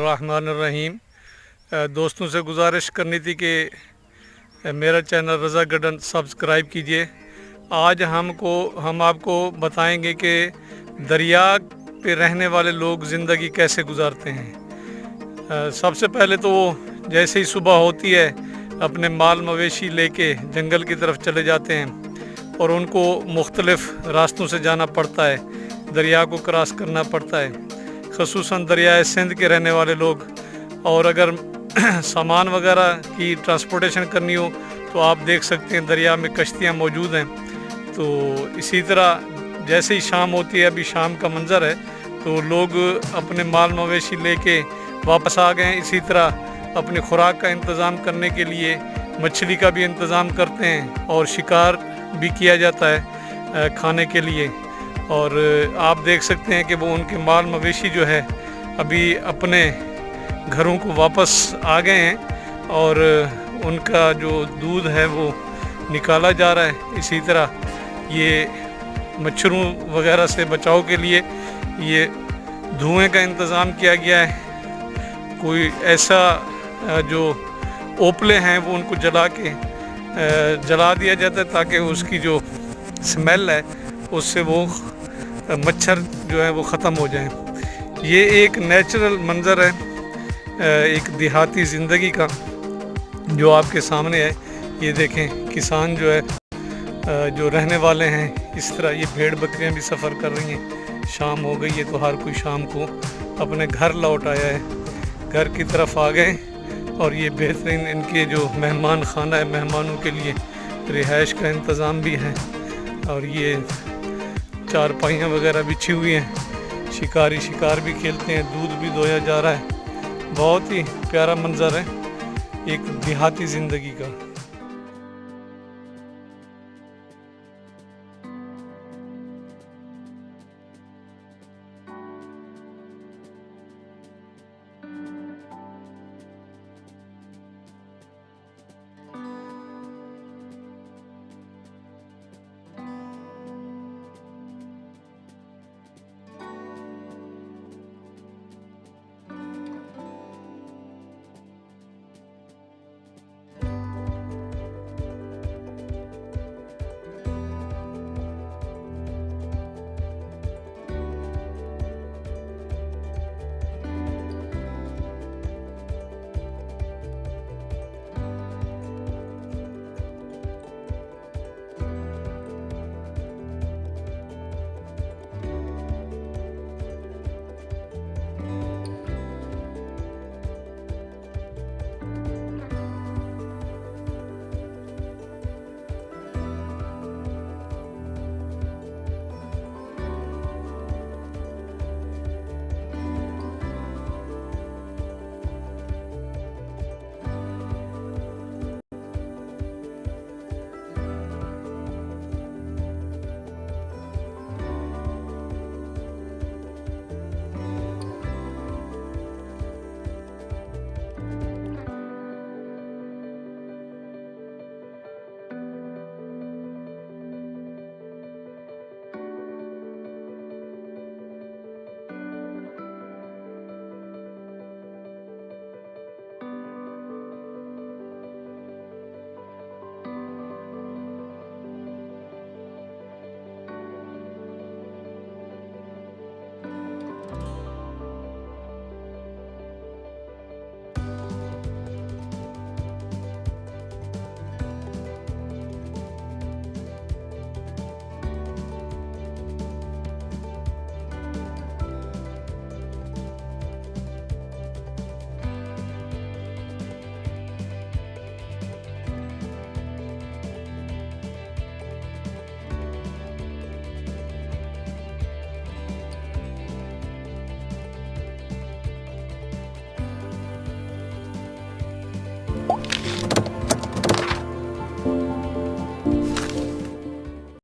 बिस्मिल्लाहिर्रहमानिर्रहीम। दोस्तों से गुजारिश करनी थी कि मेरा चैनल रज़ा गार्डन सब्सक्राइब कीजिए। आज हम आपको बताएंगे कि दरिया पे रहने वाले लोग ज़िंदगी कैसे गुजारते हैं। सबसे पहले तो वो जैसे ही सुबह होती है अपने माल मवेशी लेके जंगल की तरफ चले जाते हैं और उनको मुख्तलिफ़ रास्तों से जाना पड़ता है, दरिया को क्रॉस करना पड़ता है। ख़ुसूसन दरियाए सिंध के रहने वाले लोग, और अगर सामान वगैरह की ट्रांसपोर्टेशन करनी हो तो आप देख सकते हैं दरिया में कश्तियाँ मौजूद हैं। तो इसी तरह जैसे ही शाम होती है, अभी शाम का मंज़र है, तो लोग अपने माल मवेशी लेके वापस आ गए हैं। इसी तरह अपनी खुराक का इंतज़ाम करने के लिए मछली का भी इंतज़ाम करते हैं और शिकार भी किया जाता है खाने के लिए। और आप देख सकते हैं कि वो उनके माल मवेशी जो है अभी अपने घरों को वापस आ गए हैं और उनका जो दूध है वो निकाला जा रहा है। इसी तरह ये मच्छरों वगैरह से बचाव के लिए ये धुएं का इंतज़ाम किया गया है। कोई ऐसा जो ओपले हैं वो उनको जला दिया जाता है ताकि उसकी जो स्मेल है उससे वो मच्छर जो है वो ख़त्म हो जाए। ये एक नेचुरल मंज़र है एक देहाती ज़िंदगी का जो आपके सामने है। ये देखें किसान जो है जो रहने वाले हैं, इस तरह ये भेड़ बकरियां भी सफ़र कर रही हैं। शाम हो गई है तो हर कोई शाम को अपने घर लौट आया है, घर की तरफ आ गए। और ये बेहतरीन इनके जो मेहमान खाना है, मेहमानों के लिए रिहाइश का इंतज़ाम भी है। और ये चारपाइयाँ वगैरह बिछी हुई हैं, शिकारी शिकार भी खेलते हैं, दूध भी दोया जा रहा है। बहुत ही प्यारा मंज़र है एक देहाती ज़िंदगी का।